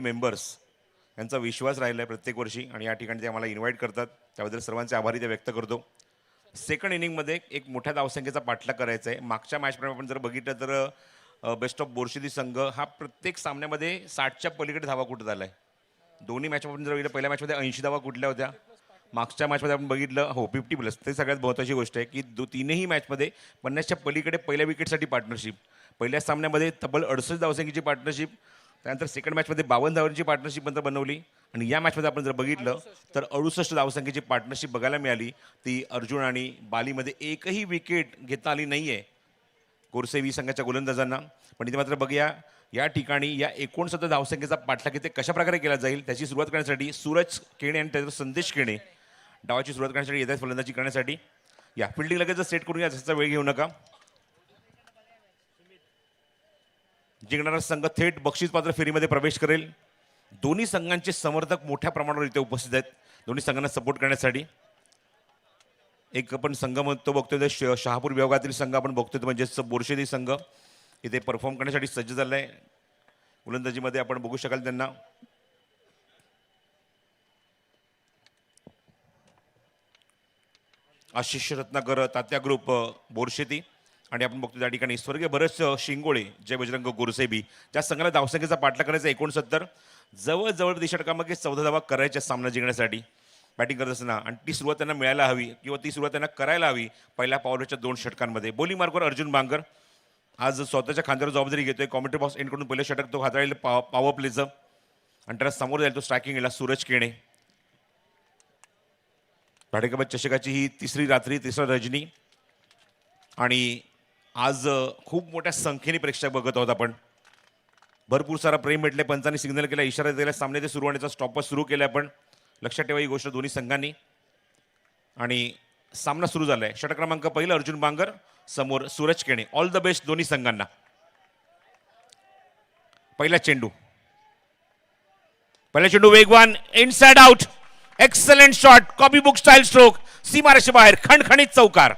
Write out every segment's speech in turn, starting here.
Members यांचा विश्वास राहिला आहे प्रत्येक वर्षी आणि या ठिकाणी ते आम्हाला इन्व्हाइट करतात, त्याबद्दल सर्वांचे आभारी ते व्यक्त करतो. सेकंड इनिंगमध्ये एक मोठ्या धावसंख्येचा पाठलाग करायचा आहे. मागच्या मॅचप्रमाणे आपण जर बघितलं तर बेस्ट ऑफ बोर्शिदी संघ हा प्रत्येक सामन्यामध्ये 60च्या पलीकडे धावा कुठं झाला आहे. दोन्ही मॅच आपण जर बघितलं, पहिल्या मॅचमध्ये 80 धावा कुठल्या होत्या, मागच्या मॅचमध्ये आपण बघितलं 50+. ते सगळ्यात महत्त्वाची गोष्ट आहे की तीनही मॅचमध्ये 50च्या पलीकडे पहिल्या विकेटसाठी पार्टनरशिप. पहिल्या सामन्यामध्ये तब्बल 68 धावसंख्येची पार्टनरशिप, त्यानंतर सेकंड मॅचमध्ये 52 धावांची पार्टनरशिप नंतर बनवली आणि या मॅचमध्ये आपण जर बघितलं तर 68 धावसंख्येची पार्टनरशिप बघायला मिळाली. ती अर्जुन आणि बालीमध्ये एकही विकेट घेता आली नाही आहे गोरसेवी संघाच्या गोलंदाजांना. पण इथे मात्र बघूया या ठिकाणी या 69 धावसंख्येचा पाठलाग इथे कशाप्रकारे केला जाईल त्याची सुरुवात करण्यासाठी सूरज केणे आणि त्याचा संदेश केणे डावाची सुरुवात करण्यासाठी येत आहेत फलंदाजी करण्यासाठी. या फिल्डिंग लगेच सेट करून या, जास्त वेळ घेऊ नका. जिंकणारा संघ थेट बक्षीसपात्र फेरीमध्ये प्रवेश करेल. दोन्ही संघांचे समर्थक मोठ्या प्रमाणावर इथे उपस्थित आहेत दोन्ही संघांना सपोर्ट करण्यासाठी. एक आपण संघ तो बघतोय शहापूर विभागातील संघ आपण बघतोय म्हणजेच बोरशेदी संघ इथे परफॉर्म करण्यासाठी सज्ज झाला आहे. गोलंदाजीमध्ये आपण बघू शकाल त्यांना. आशिष रत्नाकर तात्या ग्रुप बोरशेती आणि आपण बघतो त्या ठिकाणी स्वर्गीय भरत शिंगोळे जय बजरंग गोरसेबी ज्या संघाला धावसंख्येचा पाठलाग करायचा 69 जवळजवळ षटकांमध्ये 14 धावा करायच्या सामना जिंकण्यासाठी बॅटिंग करत असताना आणि ती सुरुवात त्यांना मिळायला हवी किंवा ती सुरुवात त्यांना करायला हवी पहिल्या पॉवरच्या 2 षटकांमध्ये. बॉलिंग मार्कवर अर्जुन बांगर आज स्वतःच्या खांद्यावर जबाबदारी घेतोय. कॉमेंट्री बॉक्स एंडकडून पहिलं षटक तो हाताळेल पॉवर प्लेचं आणि त्याला समोर जाईल तो स्ट्रायकिंगला सूरज केणे. भाडेकबाद चषकाची ही तिसरी रात्री तिसरा रजनी आणि आज खूप मोठ्या संख्येने प्रेक्षक बघत आहोत आपण. भरपूर सारा प्रेम भेटले, पंचांनी सिग्नल केला, इशारा दिला, सामने ते सुरू होण्याचा स्टॉपच सुरू केला आपण. लक्षात ठेवा ही गोष्ट दोन्ही संघांनी. आणि सामना सुरू झालाय. षटक क्रमांक पहिला अर्जुन बांगर समोर Suraj Kene. All the best दोन्ही संघांना. पहिला चेंडू वेगवान inside out. Excellent shot, copy book style stroke, सीमारेषे बाहेर खणखणीत चौकार.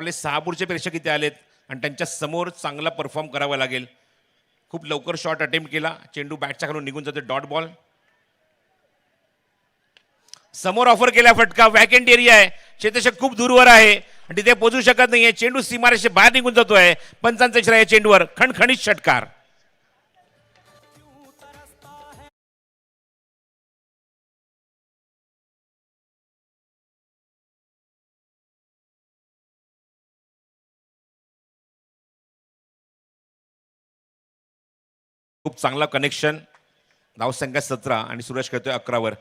आपले शहापूरचे प्रेक्षक इथे आलेत आणि त्यांच्या समोर चांगला परफॉर्म करावा लागेल. खूप लवकर शॉट अटेम्प्ट केला, चेंडू बॅटच्या खालून निघून जातो, डॉट बॉल. समोर ऑफर केला फटका, वॅकेंट एरिया आहे, क्षेत्ररक्षक खूप दूरवर आहे आणि तिथे पोहोचू शकत नाहीये, चेंडू सीमारेषे बाहेर निघून जातोय. पंचांचा इशारा या चेंडूवर, खणखणीत षटकार. खूप चांगला कनेक्शन. धावसंख्या 17 आणि सुरेश खेळतोय 11वर.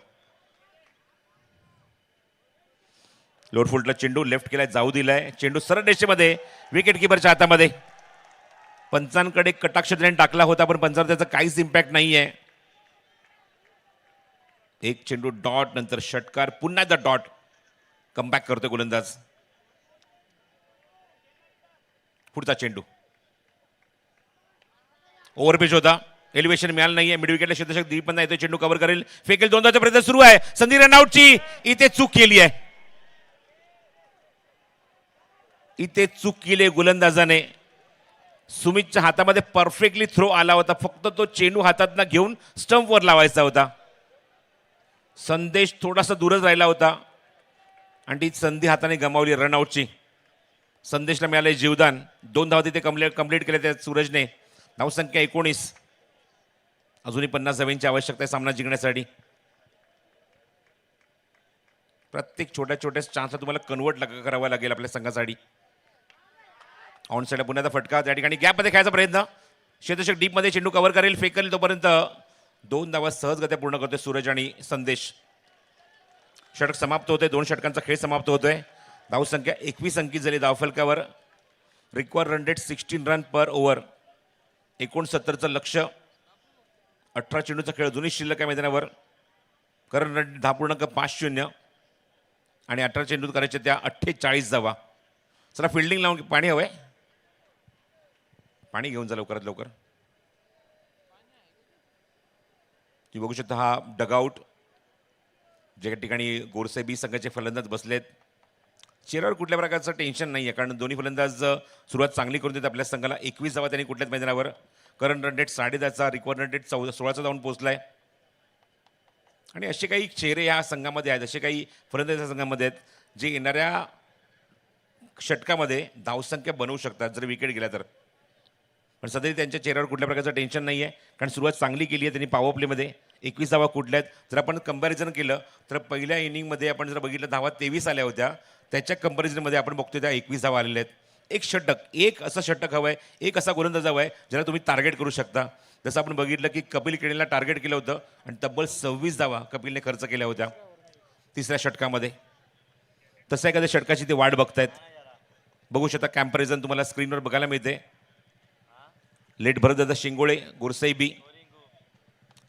लोअर फुलटला चेंडू लेफ्ट केलाय, जाऊ दिलाय, चेंडू सरळ रेषेमध्ये, विकेट किपरच्या हातामध्ये. पंचांकडे कटाक्ष त्याने टाकला होता पण पंचांवर त्याचा काहीच इम्पॅक्ट नाहीये. एक चेंडू डॉट, नंतर षटकार, पुन्हा एकदा डॉट. कमबॅक करतोय गोलंदाज. पुढचा चेंडू ओव्हरपिच होता, एलिव्हेशन मिळालं नाहीये. मिड विकेटला क्षेत्ररक्षक दिलीप येतो, चेंडू कव्हर करेल, फेकेल, दोनदाचा प्रयत्न सुरू आहे. संधी रनआउटची, इथे चूक केली आहे. इथे चूक केली गोलंदाजाने. सुमितच्या हातामध्ये परफेक्टली थ्रो आला होता, फक्त तो चेंडू हातातनं घेऊन स्टंपवर लावायचा होता. संदेश थोडासा दूरच राहिला होता आणि ती संधी हाताने गमावली रनआउटची. संदेशला मिळाले जीवदान. 2 धावा तिथे कंप्लीट केल्या त्या सूरजने. धावसंख्या 19. अजूनही 50 धावांची आवश्यकता आहे सामना जिंकण्यासाठी. प्रत्येक छोट्या छोट्या चान्सला तुम्हाला कन्वर्ट करावा लागेल आपल्या संघासाठी. ऑन साईडला पुन्हा फटका, त्या ठिकाणी गॅपमध्ये खेळायचा प्रयत्न. क्षेत्ररक्षक डीपमध्ये चेंडू कव्हर करेल, फेकल, तोपर्यंत 2 धावा सहजगत्या पूर्ण करतोय सूरज आणि संदेश. षटक समाप्त होते, 2 षटकांचा खेळ समाप्त होतोय. धावसंख्या 21 अंकित झाली धावफलकावर. रिक्वायर रन रेट 16 रन पर ओव्हर. 69चं लक्ष. 18 चेंडूचा खेळ जुनी शिल्लक आहे मैदानावर. करंट रन 10.50 आणि 18 चेंडूत करायचे त्या 48 धावा. चला फिल्डिंग लावून पाणी हवंय, पाणी घेऊन जा लवकरात लवकर. ती बघू शकता हा डगआउट, ज्या ठिकाणी गोरसे बी संघाचे फलंदाज बसलेत. चेहऱ्यावर कुठल्या प्रकारचं टेन्शन नाही आहे, कारण दोन्ही फलंदाज सुरुवात चांगली करून देत आपल्या संघाला. 21 धावा त्यांनी कुठल्याच मैदानावर. करंट रन रेट 10.5चा, रिक्वायर रन रेट 16चा जाऊन पोहोचलाय. आणि असे काही चेहरे या संघामध्ये आहेत, असे काही फलंदाज या संघामध्ये आहेत जे येणाऱ्या षटकामध्ये धावसंख्या बनवू शकतात जर विकेट गेला तर. पण सध्या त्यांच्या चेहऱ्यावर कुठल्या प्रकारचं टेन्शन नाही आहे, कारण सुरुवात चांगली केली आहे त्यांनी पॉवर प्लेमध्ये. 21 धावा कुठल्या आहेत. जर आपण कंपॅरिझन केलं तर पहिल्या इनिंगमध्ये आपण जर बघितलं धावा 23 आल्या होत्या, त्याच्या कंपॅरिझनमध्ये आपण बघतोय त्या 21 धावा आलेल्या आहेत. एक षटक, एक असं षटक हवं आहे, एक असा गोलंदाज हवा आहे ज्याला तुम्ही टार्गेट करू शकता. जसं आपण बघितलं की कपिल केडेला टार्गेट केलं होतं आणि तब्बल 26 धावा कपिलने खर्च केल्या होत्या तिसऱ्या षटकामध्ये. तसं एखाद्या षटकाची ते वाट बघतायत. बघू शकता कॅम्पॅरिझन तुम्हाला स्क्रीनवर बघायला मिळते. Late Bharatdada Shingole, Gorsai B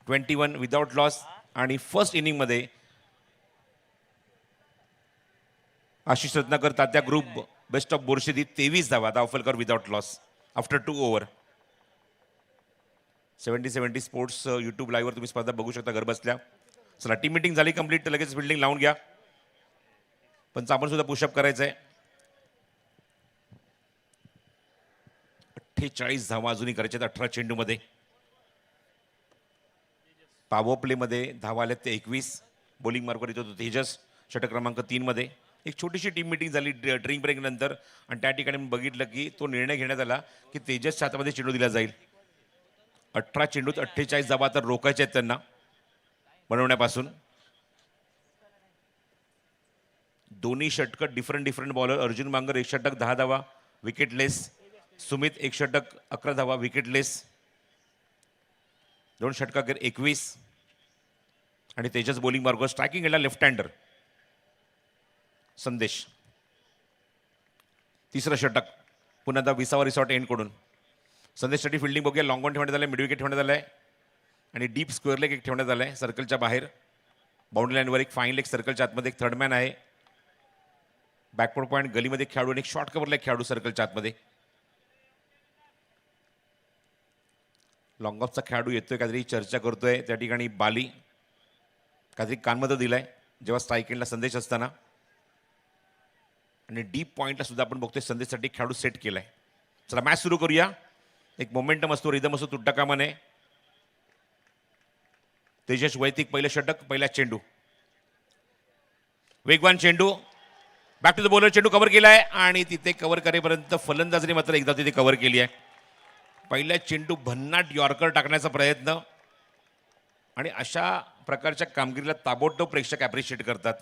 21 without loss. आणि फर्स्ट इनिंगमध्ये Ashish Ratnakar Tatya group best of Borshedi 23 धावा धावफलकर without loss after 2 over. 70 sports YouTube लाईव्हवर तुम्ही स्पर्धा बघू शकता घर बसल्या. चला टीम मीटिंग झाली कंप्लीट, तर लगेच फिल्डिंग लावून घ्या. पण आपण सुद्धा पुशअप करायचं आहे. 48 धावा अजूनही करायच्या 18 चेंडूमध्ये. पॉवर प्लेमध्ये धावा आल्यात ते 21. बॉलिंग मार्कवर येतो तेजस षटक क्रमांक 3 मध्ये. एक छोटीशी टीम मीटिंग झाली ड्रिंक ब्रेक नंतर आणि त्या ठिकाणी बघितलं की तो निर्णय घेण्यात आला की तेजसच्या हातामध्ये चेंडू दिला जाईल. 18 चेंडूत 48 धावा तर रोखायचे आहेत त्यांना बनवण्यापासून. दोन्ही षटक डिफरंट बॉलर. अर्जुन मांगर 1 षटक 10 धावा विकेटलेस. सुमित 1 षटक 11 धावा विकेटलेस. 2 षटकाखेर 21. आणि तेजस बॉलिंग मार्गवर. स्ट्रायकिंग एंडला लेफ्ट हँडर संदेश. तिसरं षटक पुन्हा 20वा रिसॉर्ट एंड कडून. संदेशसाठी फिल्डिंग बघूया. लॉंग ऑन ठेवण्यात आलं, मिड विकेट ठेवण्यात आलं आहे आणि डीप स्क्वेअर लेग एक ठेवण्यात आलं आहे सर्कलच्या बाहेर. बाउंड्री लाईनवर एक फाईन लेग सर्कलच्या आतमध्ये एक थर्ड मॅन आहे. बॅकवर्ड पॉईंट गलीमध्ये खेळाडू आणि एक शॉर्ट कव्हरला एक खेळाडू सर्कलच्या आतमध्ये. लॉंग ऑफचा खेळाडू येतोय, काहीतरी चर्चा करतोय त्या ठिकाणी. बाली काहीतरी कानमध्ये दिलाय जेव्हा स्ट्राईक एंडला संदेश असताना. आणि डीप पॉईंटला सुद्धा आपण बघतोय संदेशसाठी खेळाडू सेट केलाय. चला मॅच सुरू करूया. एक मोमेंटम असतो, रिदम असतो, तुटता कामा नये. तेजस वैदिक पहिलं षटक, पहिला चेंडू, वेगवान चेंडू, बॅक टू द बॉलर, चेंडू कव्हर केलाय आणि तिथे कव्हर करेपर्यंत फलंदाजाने मात्र एकदा तिथे कव्हर केली आहे. पहिला चेंडू भन्नाट यॉर्कर टाकण्याचा प्रयत्न, आणि अशा प्रकारच्या कामगिरीला ताबडतोब प्रेक्षक ॲप्रिशिएट करतात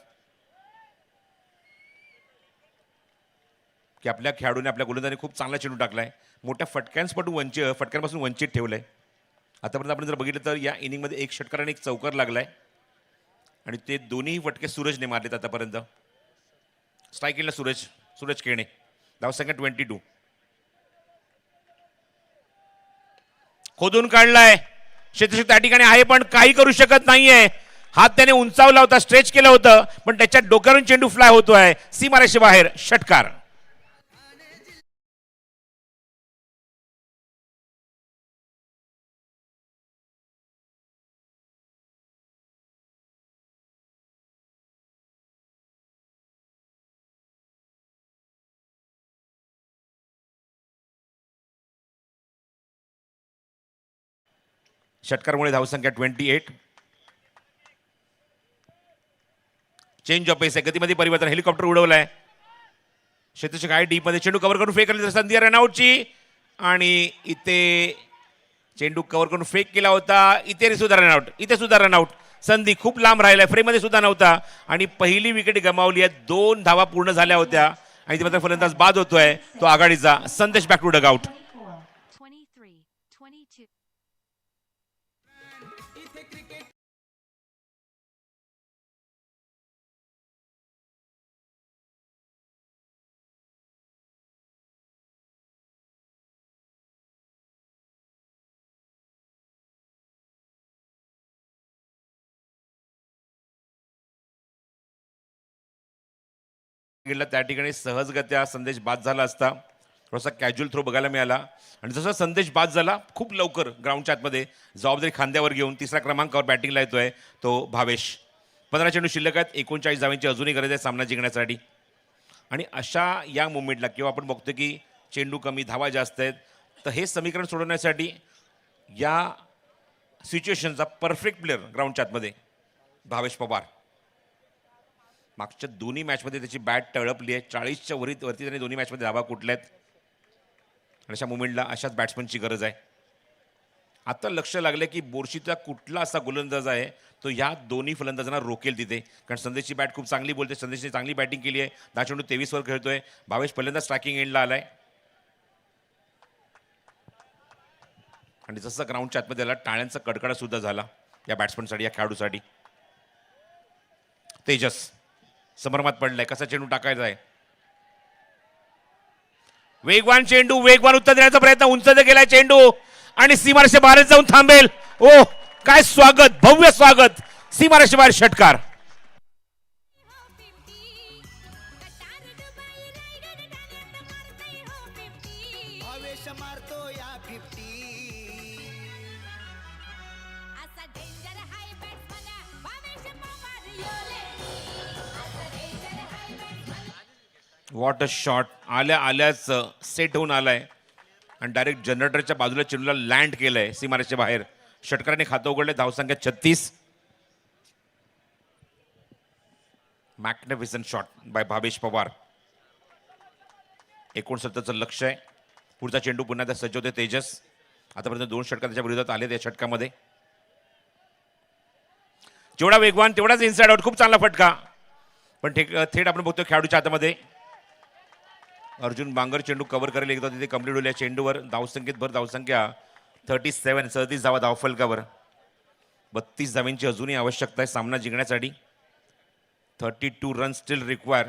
की आपल्या खेळाडूने, आपल्या गोलंदाजाने खूप चांगला चेंडू टाकलाय, मोठ्या फटक्यांपासून वंचित ठेवलंय. आतापर्यंत आपण जर बघितलं तर या इनिंगमध्ये एक षटकार आणि एक चौकार लागलाय आणि ते दोन्ही फटके सूरजने मारलेत आतापर्यंत. स्ट्राईक केला सूरज केणे, धावसंख्या 22. खोदून काढलाय, क्षेत्ररक्षक त्या ठिकाणी आहे पण काही करू शकत नाहीये. हात त्याने उंचावला होता, स्ट्रेच केलं होतं, पण त्याच्या डोक्यावरून चेंडू फ्लाय होतोय सीमारेषे बाहेर. षटकार. षटकारमुळे धावसंख्या 28. चेंज ऑफ पेस आहे, गतीमध्ये परिवर्तन, हेलिकॉप्टर उडवलाय. क्षेत्ररक्षक आहे डीप मध्ये, चेंडू कव्हर करून फेक केली संधी रनआउटची, आणि इथे चेंडू कव्हर करून फेक केला होता, इथे सुद्धा रनआउट. संधी खूप लांब राहिलाय, फ्रेम मध्ये सुद्धा नव्हता आणि पहिली विकेट गमावली आहे. 2 धावा पूर्ण झाल्या होत्या आणि ती मात्र फलंदाज बाद होतोय, तो आघाडीचा संदेश. Back to dugout. त्या ठिकाणी सहजगत्या संदेश बाद झाला असता, थोडासा कॅज्युअल थ्रो बघायला मिळाला. आणि जसा संदेश बाद झाला, खूप लवकर ग्राउंडच्या आतमध्ये जबाबदारी खांद्यावर घेऊन तिसऱ्या क्रमांकावर बॅटिंगला येतोय तो भावेश. 15 चेंडू शिल्लक आहेत, 39 धावांची अजूनही गरज आहे सामना जिंकण्यासाठी. आणि अशा या मुवमेंटला किंवा आपण बघतो की चेंडू कमी, धावा जास्त आहेत, तर हे समीकरण सोडवण्यासाठी या सिच्युएशनचा परफेक्ट प्लेअर ग्राउंडच्या आतमध्ये भावेश पवार. मागच्या दोन्ही मॅचमध्ये त्याची बॅट तळपली आहे, 40च्या वरती त्याने दोन्ही मॅचमध्ये धावा कुठल्यात. आणि अशा मुवमेंटला अशाच बॅट्समनची गरज आहे. आता लक्ष लागलं की बोर्शीचा कुठला असा गोलंदाज आहे तो या दोन्ही फलंदाजांना रोकेल तिथे, कारण संदेशची बॅट खूप चांगली बोलते, संदेशने चांगली बॅटिंग केली आहे. 10 चेंडू 23 वर खेळतोय. भावेश पहिल्यांदा स्ट्रायकिंग एंडला आलाय आणि जसं ग्राउंडच्या आतमध्ये आला, टाळ्यांचा कडकडा सुद्धा झाला या बॅट्समनसाठी, या खेळाडूसाठी. तेजस संभ्रमात पडलाय, कसा चेंडू टाकायचा आहे. वेगवान चेंडू, वेगवान उत्तर देण्याचा प्रयत्न, उंच गेलाय चेंडू आणि सीमारेषे बाहेर जाऊन थांबेल. ओ काय स्वागत, भव्य स्वागत, सीमारेषे बाहेर. षटकार. What a shot. आल्याच सेट होऊन आलाय आणि डायरेक्ट जनरेटरच्या बाजूला चेंडूला लँड केलंय सीमारेषेच्या बाहेर. षटकाराने खातं उघडलंय. धावसंख्या 36. Magnificent shot by Bhavesh Pawar. 69चं लक्ष आहे. पुढचा चेंडू पुन्हा त्या सज्ज होते तेजस. आतापर्यंत 2 षटकार त्याच्या विरोधात आले त्या षटकामध्ये. जेवढा वेगवान तेवढाच इनसाइड आउट. खूप चांगला फटका, पण थेट आपण बघतो खेळाडूच्या हातामध्ये. अर्जुन बांगर चेंडू कव्हर करायला एकदा तिथे कंप्लीट होईल. चेंडूवर धावसंख्येत भर, धावसंख्या 37, 37 धावा धावफलकावर. 32 धावांची अजूनही आवश्यकता आहे सामना जिंकण्यासाठी. 32 रन स्टील रिक्वायर.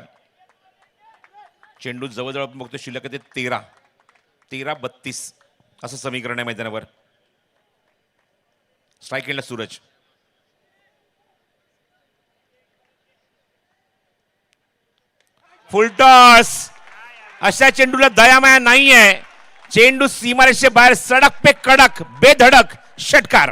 चेंडू जवळजवळ आपण बघतो शिल्लक ते 13-32 असं समीकरण आहे मैदानावर. स्ट्राईक केला सूरज. फुलटॉस. अशा चेंडूला दयामाया नाहीये. चेंडू सीमारेषे बाहेर, सडक पे कडक, बेधडक. षटकार.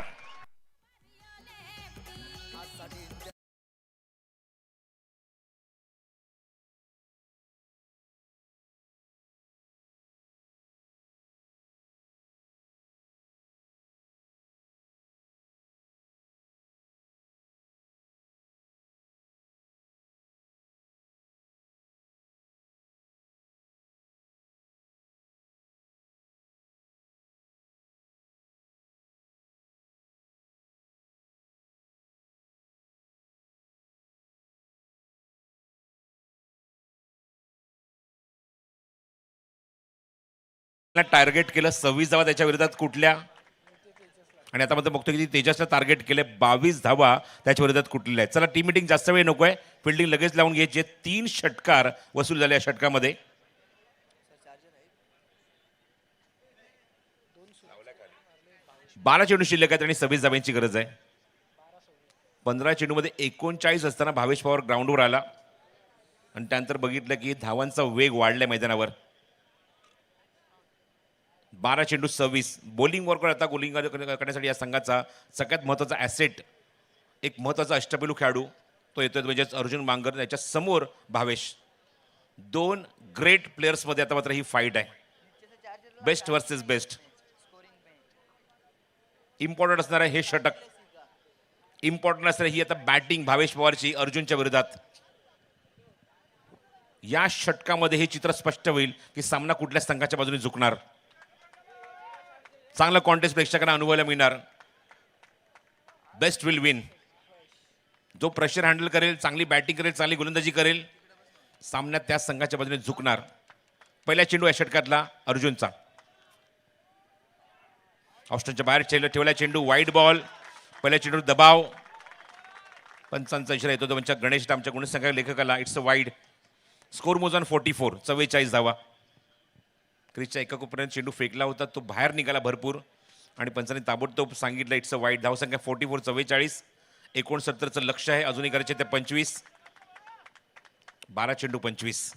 टार्गेट केलं 26 धावा त्याच्या विरोधात कुठल्या, आणि आता मात्र बघतो की तेजसला टार्गेट केले 22 धावा त्याच्या विरोधात कुठल्या आहेत. चला टीम मिटिंग जास्त वेळ नकोय, फिल्डिंग लगेच लावून घ्यायचे. 3 षटकार वसूल झाले या षटकामध्ये. 12 चेंडू शिल्लक आहेत आणि 26 धाव्यांची गरज आहे. 15 चेंडूमध्ये 39 असताना भावेश पवार ग्राउंडवर आला आणि त्यानंतर बघितलं की धावांचा वेग वाढलाय मैदानावर. 12 चेंडू 26. बॉलिंग वर्कवर आता बॉलिंग करण्यासाठी या संघाचा सगळ्यात महत्त्वाचा ॲसेट, एक महत्त्वाचा अष्टपैलू खेळाडू तो येतोय, म्हणजेच अर्जुन बांगर. त्याच्या समोर भावेश. 2 ग्रेट प्लेयर्समध्ये आता मात्र ही फाईट आहे, बेस्ट वर्सेस बेस्ट. इम्पॉर्टंट असणार आहे हे षटक, इम्पॉर्टंट असणार ही आता बॅटिंग भावेश पवारची अर्जुनच्या विरोधात. या षटकामध्ये हे चित्र स्पष्ट होईल की सामना कुठल्या संघाच्या बाजूने झुकणार. चांगला कॉन्टेस्ट प्रेक्षकांना अनुभवायला मिळणार. Best will win. जो प्रेशर हँडल करेल, चांगली बॅटिंग करेल, चांगली गोलंदाजी करेल, सामन्यात त्या संघाच्या बाजूने झुकणार. पहिला चेंडू या षटकातला अर्जुनचा. ऑस्ट्रेलियाच्या बाहेर ठेवला चेंडू, वाईड बॉल. पहिल्या चेंडू दबाव. पंचांचा इशारा येतो तो गणेश आमच्या गुणसंख्या लेखकाला. It's a wide. स्कोर मोज ऑन 44. 44 धावा. क्रिसच्या एका कोपऱ्यात चेंडू फेकला होता, तो बाहेर निघाला भरपूर आणि पंचांनी ताबडतोब सांगितलं इट्स अ वाईड. धावसंख्या 44. 44. 69चं लक्ष आहे, अजूनही करायचे ते 25. 12 चेंडू 25.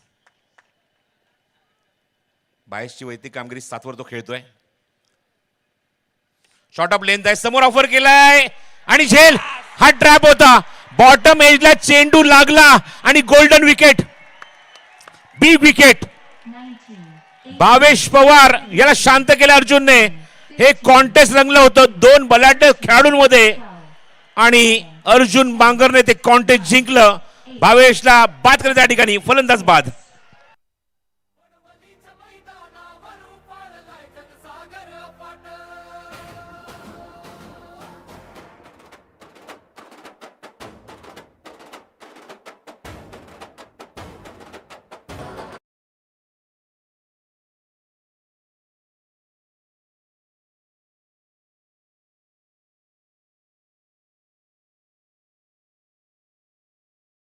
बाहेरची वैयक्तिक कामगिरी 7 वर तो खेळतोय. शॉर्ट ऑफ लेंथ आहे, समोर ऑफर केलाय आणि झेल. हा ट्रॅप होता. बॉटम एजला चेंडू लागला आणि golden wicket, big wicket. Bhavesh Pawar याला शांत केलं अर्जुनने. हे कॉन्टेस्ट रंगलं होतं 2 बलाढ्य खेळाडूंमध्ये आणि अर्जुन बांगरने ते कॉन्टेस्ट जिंकलं. भावेशला बाद करत त्या ठिकाणी फलंदाज बाद.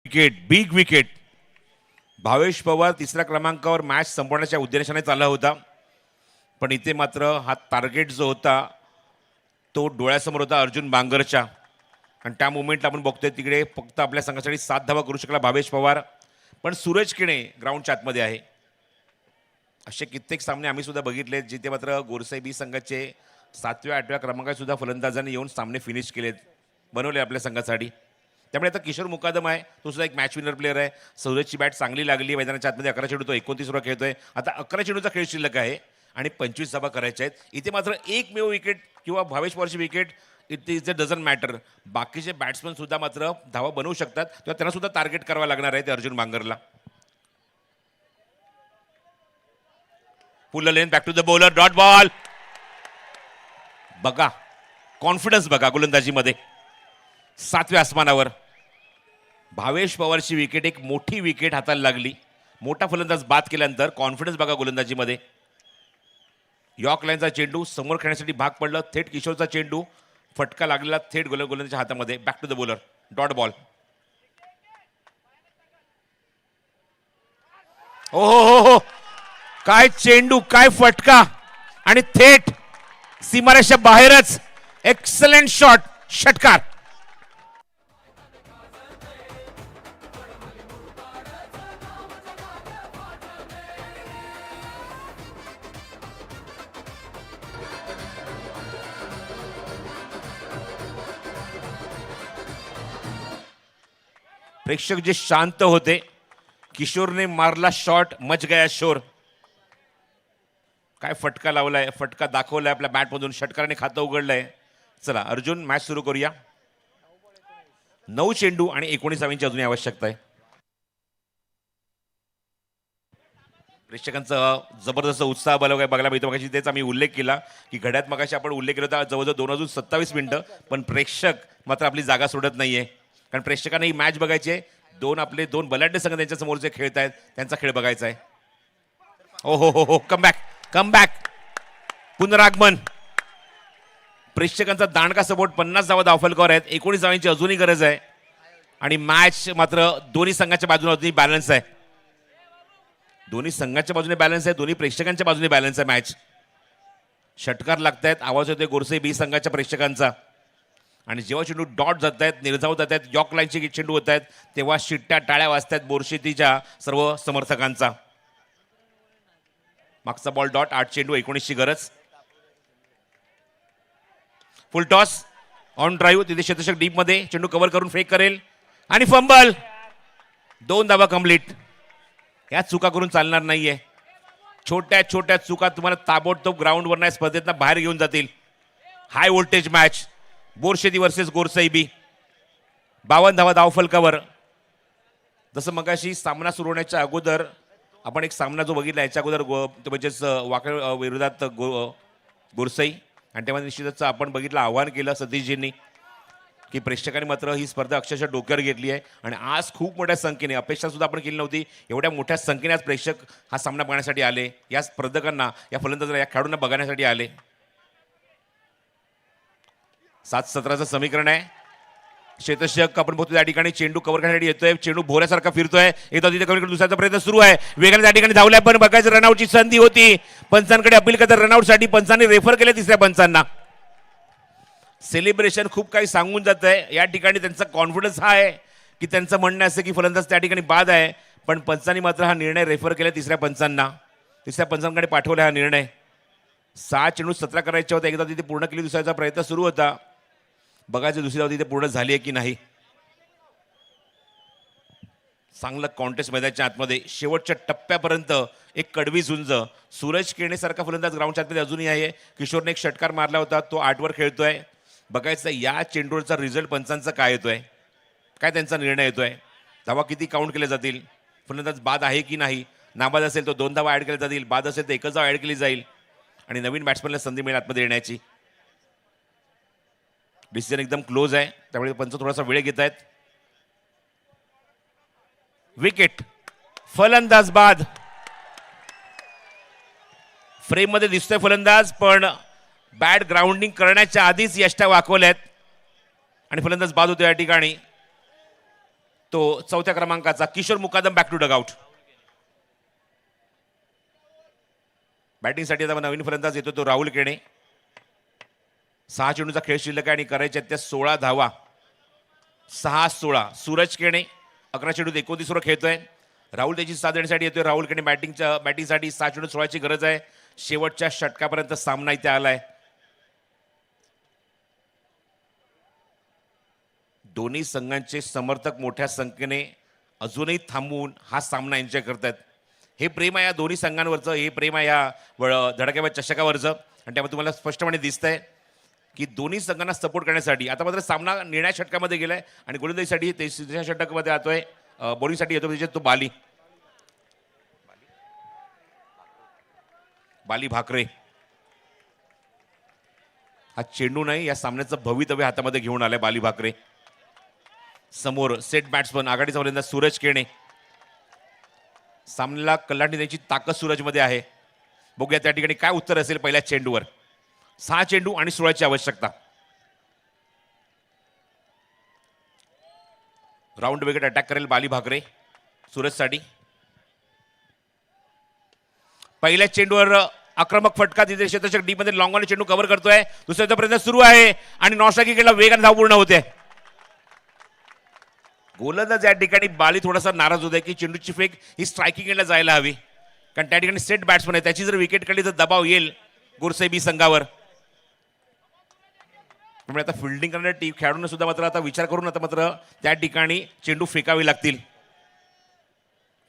Wicket, big wicket. Bhavesh Pawar 3ऱ्या क्रमांकावर मॅच संपवण्याच्या उद्देशाने चालला होता, पण इथे मात्र हा टार्गेट जो होता तो डोळ्यासमोर होता अर्जुन बांगरच्या. आणि त्या मुवमेंटला आपण बघतोय तिकडे फक्त आपल्या संघासाठी 7 धावा करू शकला भावेश पवार, पण सूरज किणे ग्राउंडच्या आतमध्ये आहे. असे कित्येक सामने आम्ही सुद्धा बघितले जिथे मात्र गोरसाई बी संघाचे 7व्या 8व्या क्रमांकात सुद्धा फलंदाजांनी येऊन सामने फिनिश केलेत, बनवले आपल्या संघासाठी. त्यामुळे आता किशोर मुकादम आहे, तो सुद्धा एक मॅच विनर प्लेअर आहे. सूरजची बॅट चांगली लागली मैदानाच्या आतमध्ये. 11 चेंडू तो 29 वर खेळतोय. आता 11 चेंडूचा खेळ शिल्लक आहे आणि 25 धावा करायच्या आहेत. इथे मात्र एकमेव विकेट किंवा भावेश पवारची विकेट, इट डझंट मॅटर. बाकीचे बॅट्समन सुद्धा मात्र धावा बनवू शकतात किंवा त्यांना सुद्धा टार्गेट करावं लागणार आहे ते अर्जुन बांगरला. Full length, back to the bowler, dot ball. बघा कॉन्फिडन्स बघा गोलंदाजीमध्ये 7व्या आसमानावर. भावेश पवारची विकेट, एक मोठी विकेट हाताला लागली. मोठा फलंदाज बाद केल्यानंतर कॉन्फिडन्स बघा गोलंदाजीमध्ये. यॉर्क लाईनचा चेंडू समोर खेळण्यासाठी भाग पडलं. थेट किशोरचा चेंडू, फटका लागलेला थेट गोलंदाजाच्या हातामध्ये. Back to the bowler, dot ball. ओ हो हो हो, काय चेंडू, काय फटका आणि थेट सीमारेषा बाहेरच. एक्सलंट शॉट, षटकार. प्रेक्षक जे शांत होते, किशोरने मारला शॉट, मच गया शोर. काय फटका लावलाय, फटका दाखवलाय आपल्या बॅटमधून, षटकाराने खातं उघडलंय. चला अर्जुन, मॅच सुरू करूया. 9 चेंडू आणि 19 धावांची अजूनही आवश्यकता आहे. प्रेक्षकांचा जबरदस्त उत्साह बघायला मिळतो. मगाशी तेच आम्ही उल्लेख केला की घड्यात मगाशी आपण उल्लेख केला होता जवळजवळ 2 वाजून 27 मिनिटं, पण प्रेक्षक मात्र आपली जागा सोडत नाहीये. कारण प्रेक्षकांना ही मॅच बघायची आहे. आपले दोन बलाढ्य संघ त्यांच्या समोर जे खेळत आहेत त्यांचा खेळ बघायचा आहे. ओ हो हो हो, कम बॅक, कम बॅक. पुनरागमन, प्रेक्षकांचा दांडका सपोर्ट, 50 धावा धावफलकावर आहेत, 19 धावांची अजूनही गरज आहे आणि मॅच मात्र दोन्ही संघाच्या बाजूने अजूनही बॅलन्स आहे. दोन्ही संघाच्या बाजूने बॅलन्स आहे, दोन्ही प्रेक्षकांच्या बाजूने बॅलन्स आहे मॅच. षटकार लागतायत, आवाज होतोय गोरसे बी संघाच्या प्रेक्षकांचा. आणि जेव्हा चेंडू डॉट जात आहेत, निर्धाव जात आहेत, यॉक लाईनचे चेंडू होत आहेत, तेव्हा शिट्ट्या टाळ्या वाजतायत बोरशेतीच्या सर्व समर्थकांचा. मागचा बॉल डॉट, 8 चेंडू 19ची गरज. फुल टॉस ऑन ड्राईव्ह, तिथे शतशक डीप मध्ये चेंडू कव्हर करून फेक करेल आणि फंबल. 2 धावा कंप्लीट. या चुका करून चालणार नाहीये. छोट्या छोट्या चुका तुम्हाला ताबडतोब ग्राउंडवर नाही स्पर्धेतनं बाहेर घेऊन जातील. High voltage match, Borsheti versus Gorsai B. 52 धावा धावफलकावर. जसं मगाशी सामना सुरू होण्याच्या अगोदर आपण एक सामना जो बघितला याच्या अगोदर म्हणजेच वाकड विरोधात गोरसाई, आणि तेव्हा निश्चितच आपण बघितलं, आव्हान केलं सतीशजींनी की प्रेक्षकांनी मात्र ही स्पर्धा अक्षरशः डोक्यावर घेतली आहे. आणि आज खूप मोठ्या संख्येने, अपेक्षा सुद्धा आपण केली नव्हती, एवढ्या मोठ्या संख्येने आज प्रेक्षक हा सामना बघण्यासाठी आले. या स्पर्धकांना, या फलंदाजांना, या खेळाडूंना बघण्यासाठी आले. 7-17चं समीकरण आहे. शेतशक आपण बघतो त्या ठिकाणी चेंडू कव्हर करण्यासाठी येतोय, चेंडू भोऱ्यासारखा फिरतोय, एकदा तिथे कव्हर करून दुसऱ्याचा प्रयत्न सुरू आहे. वेगाने त्या ठिकाणी धावल्या, पण बघायचं रनआउटची संधी होती. पंचांकडे अपील करतात रनआउटसाठी, पंचांनी रेफर केले तिसऱ्या पंचांना. सेलिब्रेशन खूप काही सांगून जात आहे. या ठिकाणी त्यांचा कॉन्फिडन्स हा आहे की त्यांचं म्हणणं असं की फलंदाज त्या ठिकाणी बाद आहे, पण पंचांनी मात्र हा निर्णय रेफर केला तिसऱ्या पंचांना. तिसऱ्या पंचांकडे पाठवला हा निर्णय. 6 चेंडू 17 करायचे होते, एकदा तिथे पूर्ण केली, दुसऱ्याचा प्रयत्न सुरू होता. बघायचं दुसरी धाव तिथे पूर्ण झाली आहे की नाही. चांगलं कॉन्टेस्ट मैदानाच्या आतमध्ये शेवटच्या टप्प्यापर्यंत एक कडवी झुंज. सूरज केणेसारखा फलंदाज ग्राउंडच्या आतमध्ये अजूनही आहे. किशोरने एक षटकार मारला होता, तो 8वर खेळतोय. बघायचं या चेंडूचा रिझल्ट पंचांचा काय येतोय, काय त्यांचा निर्णय येतोय, धावा किती काउंट केले जातील, फलंदाज बाद आहे की नाही. नाबाद असेल तर 2 धावा ऍड केल्या जातील, बाद असेल तर 1च धाव ऍड केली जाईल आणि नवीन बॅट्समॅनला संधी मिळेल आतमध्ये येण्याची. डिसिजन एकदम क्लोज आहे, त्यामुळे पंच थोडासा वेळ घेत आहेत. विकेट, फलंदाज बाद. फ्रेम मध्ये दिसतोय फलंदाज, पण बॅट ग्राउंडिंग करण्याच्या आधीच यष्टा वाकवल्यात आणि फलंदाज बाद होतो या ठिकाणी. तो 4थ्या क्रमांकाचा किशोर मुकादम बॅक टू डगआउट. बॅटिंगसाठी आता नवीन फलंदाज येतो तो राहुल केणे. 6 चेंडूचा खेळ शिल्लक आहे आणि करायच्या त्या 16 धावा. 6-16. सूरज केणे 11 चेंडूत 29 वर खेळतोय. राहुल त्याची साथ देण्यासाठी येतोय. राहुल केणे बॅटिंगसाठी 6 चेंडूत 16ची गरज आहे. शेवटच्या षटकापर्यंत सामना इथे आलाय. दोन्ही संघांचे समर्थक मोठ्या संख्येने अजूनही थांबून हा सामना एन्जॉय करतात. हे प्रेम आहे या दोन्ही संघांवरचं, हे प्रेम आहे या धडाक्याच्या चषकावरचं. आणि त्यामुळे तुम्हाला स्पष्टपणे दिसतंय की दोन्ही संघांना सपोर्ट करण्यासाठी आता मात्र सामना निर्णय षटकामध्ये गेलाय आणि गोलंदाजीसाठी तिसऱ्या षटकामध्ये येतोय, बॉलिंगसाठी येतो म्हणजे तो बाली भाकरे. हा चेंडू नाही, या सामन्याचं भवितव्य हातामध्ये घेऊन आलाय बाली भाकरे. समोर सेट बॅट्समन आघाडीचा फलंदाज सूरज केणे. सामन्याला कलाटणी द्यायची ताकद सूरजमध्ये आहे. बघूया त्या ठिकाणी काय उत्तर असेल पहिल्या चेंडूवर. 6 चेंडू आणि 16ची आवश्यकता. राऊंड विकेट अटॅक करेल बाली भाकरे सूरजसाठी. पहिल्या चेंडूवर आक्रमक फटका, तिथे क्षेत्ररक्षक डी मध्ये लॉंग ऑन चेंडू कव्हर करतोय. दुसऱ्याचा प्रयत्न सुरू आहे आणि नॉस्ट्राइक विकेटला वेगाने धाव पूर्ण होते. गोलंदाज या ठिकाणी बाली थोडासा नाराज होत आहे की चेंडूची फेक ही स्ट्रायकिंग एंडला जायला हवी, कारण त्या ठिकाणी सेट बॅट्समन आहे. त्याची जर विकेट काढली तर दबाव येईल गोरसाई संघावर. त्यामुळे आता फिल्डिंग करणाऱ्या टीम खेळाडूंना सुद्धा मात्र आता विचार करून आता मात्र त्या ठिकाणी चेंडू फेकावे लागतील.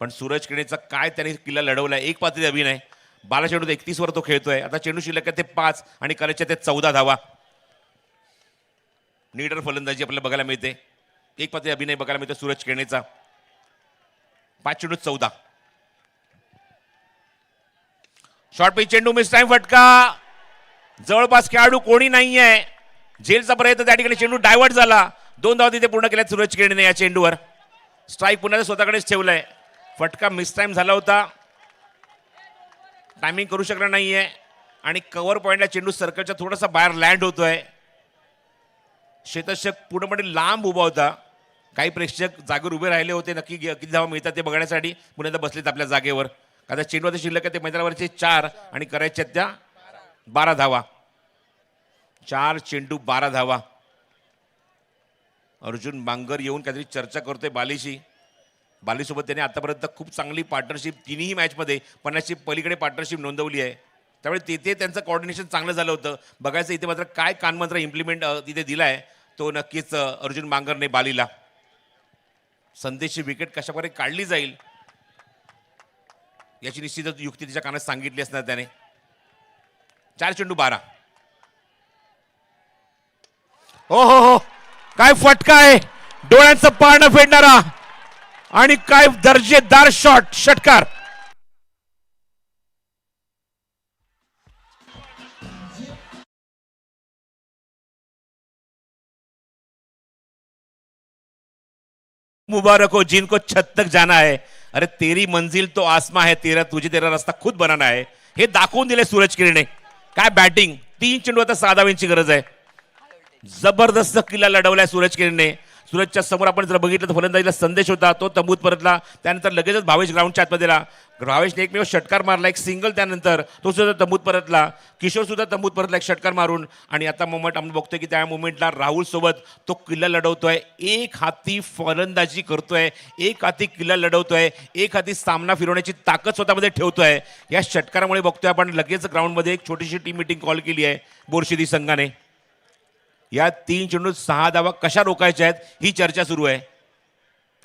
पण सूरज केणेचा काय त्याने किल्ला लढवलाय, एक पात्री अभिनय. बाला चेंडू 31 वर तो खेळतोय. आता चेंडू शिल्लक आहे ते 5 आणि करायच्या ते 14 धावा. नीडर फलंदाजी आपल्याला बघायला मिळते. एक पात्री अभिनय बघायला मिळतो सूरज केणेचा. 5 चेंडू 14. शॉर्ट पिच चेंडू, मिस टाइम फटका. जवळपास खेळाडू कोणी नाहीये. झेलचा प्रयत्न, त्या ठिकाणी चेंडू डायव्हर्ट झाला. 2 धावा तिथे पूर्ण केल्या सूरज केणेने या चेंडूवर. स्ट्राईक पुन्हा स्वतःकडेच ठेवलाय. फटका मिस टाइम झाला होता, टायमिंग करू शकला नाहीये. आणि कव्हर पॉइंटला चेंडू सर्कलच्या थोडासा बाहेर लँड होतोय. क्षेत्ररक्षक पूर्णपणे लांब उभा होता. काही प्रेक्षक जागेवर उभे राहिले होते, नक्की किती धावा मिळतात ते बघण्यासाठी. पुन्हा बसलेत आपल्या जागेवर. आता चेंडू आता शिल्लक आहे ते मैदानावरचे 4 आणि करायच्या त्या 12 धावा. 4 चेंडू 12 धावा. अर्जुन बांगर येऊन काहीतरी चर्चा करतोय बालीशी. बालीसोबत त्याने आतापर्यंत खूप चांगली पार्टनरशिप तिन्ही मॅचमध्ये 50ची पलीकडे पार्टनरशिप नोंदवली आहे. त्यामुळे तिथे त्यांचं कॉर्डिनेशन चांगलं झालं होतं. बघायचं इथे मात्र काय कानमंत्र इम्प्लिमेंट तिथे दिला आहे तो नक्कीच अर्जुन बांगरने बालीला. संदेशची विकेट कशाप्रकारे काढली जाईल याची निश्चितच युक्ती तिच्या कानात सांगितली असणार त्याने. 4 चेंडू 12. हो हो हो, काय फटका आहे, डोळ्यांचं पारणं फेडणारा आणि काय दर्जेदार शॉट, षटकार. मुबारक हो जिनको छत तक जाना है. अरे तेरी मंजिल तो आसमा है, तेरा रस्ता खुद बनाना है. हे दाखवून दिले सूरज किरणे. काय बॅटिंग. 3 चेंडू आता 6 धावांची गरज आहे. जबरदस्त किल्ला लढवलाय सूरज किरणने. सूरजच्या समोर आपण जर बघितलं तर फलंदाजीला संदेश होता, तो तंबूत परतला. त्यानंतर लगेचच भावेश ग्राउंडच्या आतमध्ये दिला. भावेशने एकमेव षटकार मारला, एक सिंगल. त्यानंतर तो सुद्धा तंबूत परतला. किशोर सुद्धा तंबूत परतला एक षटकार मारून. आणि आता मोमेंट आपण बघतोय की त्या मोमेंटला राहुल सोबत तो किल्ला लढवतोय. एक हाती फलंदाजी करतोय, एक हाती किल्ला लढवतोय, एक हाती सामना फिरवण्याची ताकद स्वतःमध्ये ठेवतोय. या षटकारामुळे बघतोय आपण लगेच ग्राउंडमध्ये एक छोटीशी टीम मीटिंग कॉल केली आहे बोरशिदी संघाने. या 3 चेंडू 6 धावा कशा रोखायच्या आहेत ही चर्चा सुरू आहे.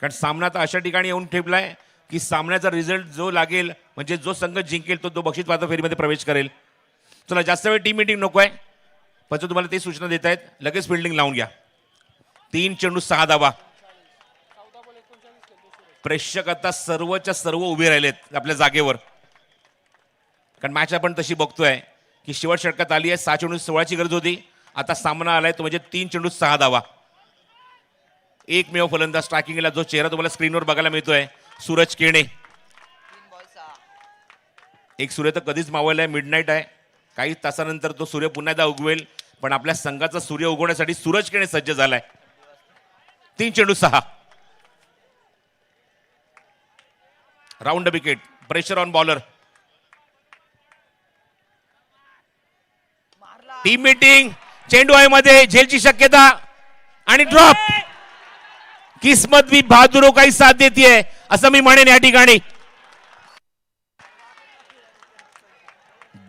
कारण सामना आता अशा ठिकाणी येऊन ठेपलाय की सामन्याचा रिझल्ट जो लागेल, म्हणजे जो संघ जिंकेल तो बक्षीस पात्र फेरीमध्ये प्रवेश करेल. चला जास्त वेळ टीम मीटिंग नको आहे, पण तुम्हाला ते सूचना देत आहेत लगेच फिल्डिंग लावून घ्या. 3 चेंडू 6 धावा. प्रेक्षक आता सर्वच्या सर्व उभे राहिलेत आपल्या जागेवर. कारण मॅच आपण तशी बघतोय की शेवट षटकात आली आहे. 6 चेंडू 16ची गरज होती. आता सामना आलाय तो म्हणजे 3 चेंडू 6 धावा. एकमेव फलंदाज स्ट्रायकिंगला जो चेहरा तुम्हाला स्क्रीनवर बघायला मिळतोय सूरज किरणे. एक सूर्य तर कधीच मावळलाय, मिडनाईट आहे. काही तासानंतर तो सूर्य पुन्हा एकदा उगवेल, पण आपल्या संघाचा सूर्य उगवण्यासाठी सूरज किरणे सज्ज झालाय. 3 चेंडू 6. Round wicket. Pressure on bowler. Team meeting. चेंडू आहे मध्ये, झेलची शक्यता आणि ड्रॉप. किस्मत भी बहादुरों का ही साथ देती है असं मी म्हणेन या ठिकाणी.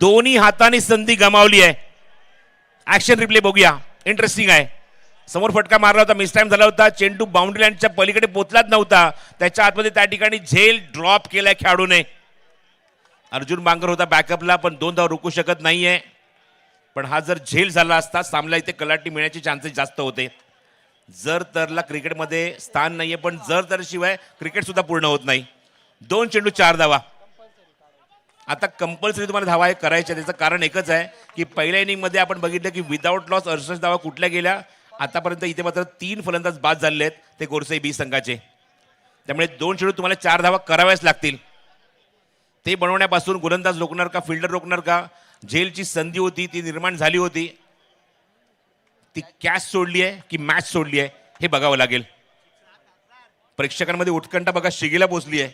दोन्ही हाताने संधी गमावली आहे. ऍक्शन रिप्ले बघूया, इंटरेस्टिंग आहे. समोर फटका मारला होता, मिस टाइम झाला होता. चेंडू बाउंड्री लाईनच्या पलीकडे पोचलाच नव्हता. त्याच्या आतमध्ये त्या ठिकाणी झेल ड्रॉप केलाय खेळाडूने. अर्जुन बांगर होता बॅकअपला, पण 2 धावा रोखू शकत नाहीये. पण हा जर झेल झाला असता सामना इथे कलाटी मिळण्याचे चान्सेस जास्त होते. जर तरला क्रिकेटमध्ये स्थान नाहीये, पण जर तर शिवाय क्रिकेट सुद्धा पूर्ण होत नाही. 2 चेंडू 4 धावा. आता कंपल्सरी तुम्हाला धावा करायच्या. त्याचं कारण एकच आहे की पहिल्या इनिंगमध्ये आपण बघितलं की विदाऊट लॉस 68 धावा कुठल्या गेल्या. आतापर्यंत इथे मात्र 3 फलंदाज बाद झाले आहेत ते गोरसाई बी संघाचे. त्यामुळे 2 चेंडू तुम्हाला 4 धावा कराव्याच लागतील. ते बनवण्यापासून गोलंदाज रोखणार का, फिल्डर रोखणार का, झेलची संधी होती ती निर्माण झाली होती, ती कॅच सोडली आहे की मॅच सोडली आहे हे बघावं लागेल. प्रेक्षकांमध्ये उत्कंठा बघा शिगेला पोहोचली आहे.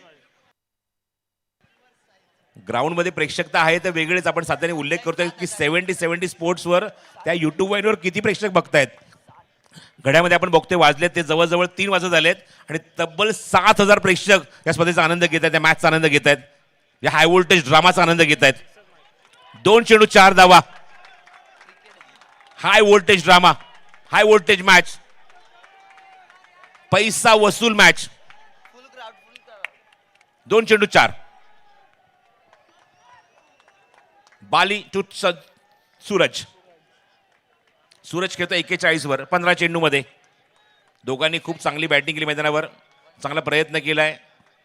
ग्राउंडमध्ये प्रेक्षक तर आहे तर वेगळेच. आपण साधारण उल्लेख करतोय की 70 स्पोर्ट्सवर त्या युट्यूब वाहिनीवर किती प्रेक्षक बघतायत. घड्यामध्ये आपण बघतोय वाजलेत ते जवळजवळ 3 वाजत आलेत आणि तब्बल 7,000 प्रेक्षक या स्पर्धेचा आनंद घेत आहेत, या मॅचचा आनंद घेत आहेत, या हाय व्होल्टेज ड्रामाचा आनंद घेत आहेत. 2 चेंडू 4 धावा. हाय व्होल्टेज ड्रामा, हाय व्होल्टेज मॅच, पैसा वसूल मॅच. 2 चेंडू 4. बाली टू सूरज. सूरज खेळतो 41 वर 15 चेंडू मध्ये. दोघांनी खूप चांगली बॅटिंग केली मैदानावर, चांगला प्रयत्न केलाय.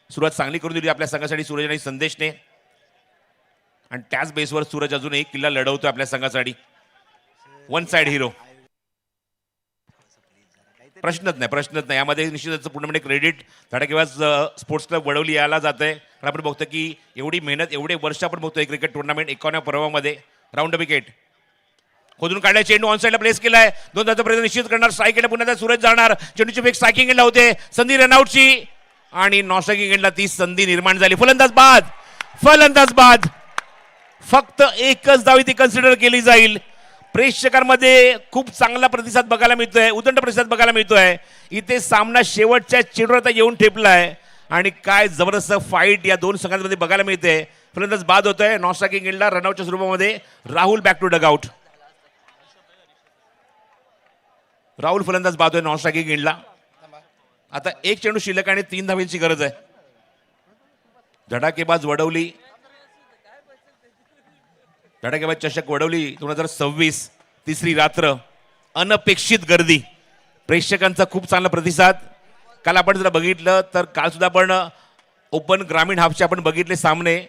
सुरुवात चांगली करून दिली आपल्या संघासाठी सूरज आणि संदेशने. आणि त्याच बेसवर सूरज अजून एक किल्ला लढवतो आपल्या संघासाठी. 1 साइड हिरो. प्रश्नच नाही. यामध्ये निश्चितच पूर्णपणे क्रेडिट धडाकेबाज स्पोर्ट्स क्लब वडवली याला जात आहे. पण आपण बघतो की एवढी मेहनत, एवढे वर्ष आपण बघतोय क्रिकेट टुर्नामेंट 51व्या पर्वामध्ये राऊंड विकेट खोदून काढलाय चेंडू ऑन साईडला प्लेस केलाय. 2 धावांचा प्रयत्न निश्चित करणार. स्ट्राईक केला पुन्हा सूरज जाणार. चेंडूची फेक स्ट्रायकिंग एंडला होते. संधी रनआउटची आणि नॉन स्ट्रायकिंग एंडला ती संधी निर्माण झाली. फलंदाज बाद. फक्त एकच धाव ती कन्सिडर केली जाईल. प्रेक्षकांमध्ये खूप चांगला प्रतिसाद बघायला मिळतोय. उदंड प्रतिसाद बघायला मिळतोय. इथे सामना शेवटच्या चेंडूवर आता येऊन ठेपलाय आणि काय जबरदस्त फाईट या दोन संघांमध्ये बघायला मिळते. फलंदाज बाद होतोय. नॉन स्ट्रायकिंग एंडला रनआउटच्या स्वरूपामध्ये Rahul back to dugout. Rahul फलंदाज बाद होतोय नॉन स्ट्रायकिंग एंडला. आता एक चेंडू शिल्लक आणि 3 धावांची गरज आहे. धडाकेबाज वडवली. धडाकेबाज चषक वडवली 2026 तिसरी रात्र. अनपेक्षित गर्दी. प्रेक्षकांचा खूप चांगला प्रतिसाद. काल आपण जर बघितलं तर काल सुद्धा आपण ओपन ग्रामीण हाफचे आपण बघितले सामने,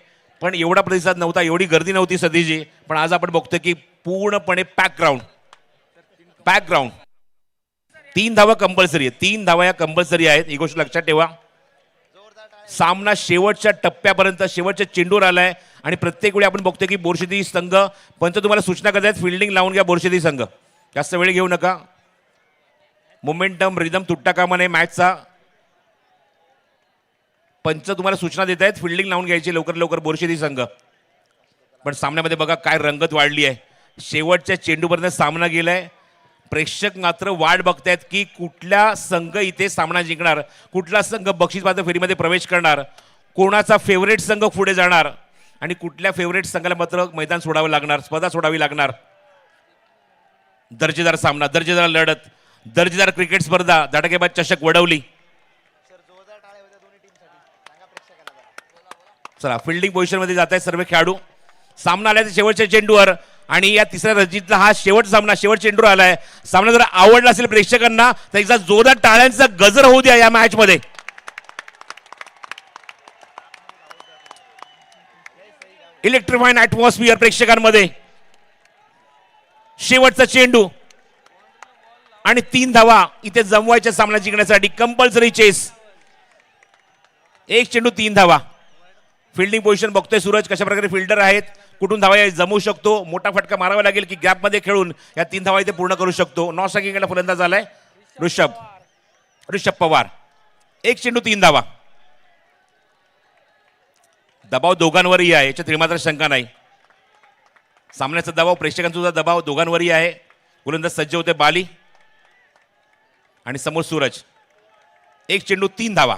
पण एवढा प्रतिसाद नव्हता, एवढी गर्दी नव्हती सध्याची. पण आज आपण बघतोय की पूर्णपणे पॅक ग्राउंड. 3 धावा कंपल्सरी आहे. 3 धावा या कंपल्सरी आहेत. ही गोष्ट लक्षात ठेवा. सामना शेवटच्या टप्प्यापर्यंत शेवटच्या चेंडूवर आलाय आणि प्रत्येक वेळी आपण बघतोय की बोरशेती संघ पंच तुम्हाला सूचना करतात फिल्डिंग लावून घ्या. बोरशेती संघ जास्त वेळ घेऊ नका. मोमेंटम रिदम तुटता कामा नये मॅचचा. पंच तुम्हाला सूचना देत आहेत फिल्डिंग लावून घ्यायची लवकर लवकर बोरशेती संघ. पण सामन्यामध्ये बघा काय रंगत वाढली आहे. शेवटच्या चेंडूपर्यंत सामना गेलाय. प्रेक्षक मात्र वाट बघतायत की कुठला संघ इथे सामना जिंकणार, कुठला संघ बक्षीसपात्र फेरीमध्ये प्रवेश करणार, कोणाचा फेवरेट संघ पुढे जाणार आणि कुठल्या फेवरेट संघाला मात्र मैदान सोडावं लागणार, स्पर्धा सोडावी लागणार. दर्जेदार सामना, दर्जेदार लढत, दर्जेदार क्रिकेट स्पर्धा. धडाकेबाज चषक वडवली. चला फिल्डिंग पोझिशन मध्ये जात आहेत सर्व खेळाडू. सामना आलाय शेवटच्या चेंडूवर आणि या तिसऱ्या रणजीतला हा शेवटचा सामना शेवट चेंडूवर आलाय. सामना जर आवडला असेल प्रेक्षकांना तर एकदा जोरदार टाळ्यांचा गजर होऊ द्या या मॅच मध्ये. इलेक्ट्रिफाईंग ऍटमॉस्फिअर प्रेक्षकांमध्ये. शेवटचा चेंडू आणि 3 धावा इथे जमवायच्या सामना जिंकण्यासाठी. Compulsory chess. एक चेंडू 3 धावा. फिल्डिंग पोझिशन बघतोय सूरज कशा प्रकारे फिल्डर आहेत, कुठून धावा जमवू शकतो. मोठा फटका मारावा लागेल की गॅप मध्ये खेळून या 3 धावा इथे पूर्ण करू शकतो. नॉन स्ट्रायकिंगला फलंदाज आलाय ऋषभ पवार. एक चेंडू 3 धावा. दबाव दोघांवरही आहे, याच्यात मात्र शंका नाही. सामन्याचा दबाव प्रेक्षकांचा सुद्धा दबाव दोघांवरही आहे. गोलंदाज सज्ज होते बाली आणि समोर सूरज. एक चेंडू 3 धावा.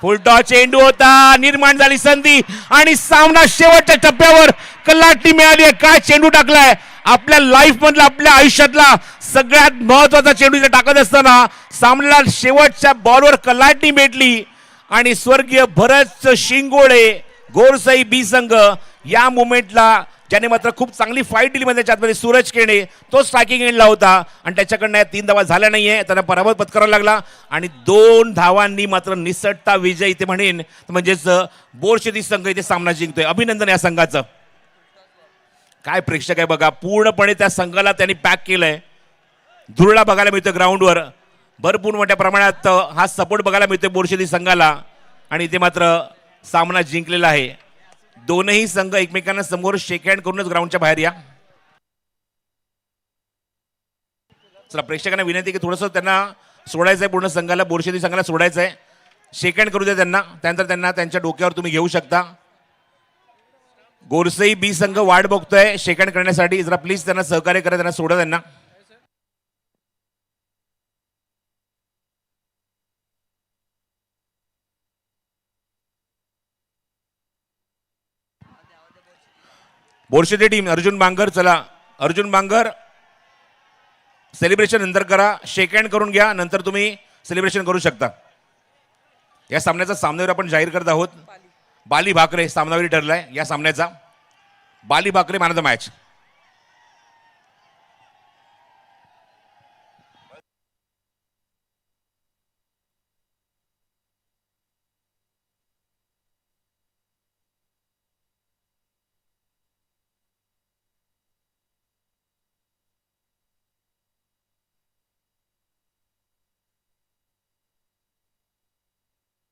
फुलटॉस चेंडू होता. निर्माण झाली संधी आणि सामना शेवटच्या टप्प्यावर. कलाटणी मिळाली आहे. काय चेंडू टाकलाय. आपल्या लाईफ मधला आपल्या आयुष्यातला सगळ्यात महत्वाचा चेंडू इथे टाकत असताना सामन्याला शेवटच्या बॉलवर कलाटणी भेटली आणि स्वर्गीय भरत शिंगोळे गोरसाई बी संघ या मोमेंटला ज्याने मात्र खूप चांगली फाईट दिली म्हणजे त्याच्यामध्ये सूरज केणे तो स्ट्रायकिंग एंडला होता आणि त्याच्याकडनं या 3 धावा झाल्या नाहीये. त्यांना पराभव पत्करावा लागला आणि 2 धावांनी मात्र निसटता विजय इथे म्हणेन म्हणजेच बोरशेती संघ इथे सामना जिंकतोय. अभिनंदन या संघाचं. काय प्रेक्षक आहे बघा. पूर्णपणे त्या संघाला त्यांनी पॅक केलंय. धुरळा बघायला मिळतोय ग्राउंडवर. भरपूर मोठ्या प्रमाणात हा सपोर्ट बघायला मिळतोय बोरशेती संघाला आणि इथे मात्र सामना जिंकलेला आहे. दोनही संघ एकमेकांना समोर शेक हँड करूनच ग्राउंडच्या बाहेर या. चला प्रेक्षकांना विनंती की थोडंसं त्यांना सोडायचंय. पूर्ण संघाला बोरशेती संघाला सोडायचंय. शेक हँड करू द्या त्यांना. त्यानंतर त्यांना त्यांच्या डोक्यावर तुम्ही घेऊ शकता. गोरसई बी संघ वाट बघतोय शेक हँड करण्यासाठी. जरा प्लीज त्यांना सहकार्य करा. त्यांना सोडा. त्यांना बोरशेती टीम अर्जुन बांगर. चला अर्जुन बांगर सेलिब्रेशन नंतर करा. शेक हँड करून घ्या. नंतर तुम्ही सेलिब्रेशन करू शकता. या सामन्याचा सामनावीर आपण जाहीर करत आहोत. बाली भाकरे सामनावीर ठरलाय या सामन्याचा. Bali Bhakre man of the match.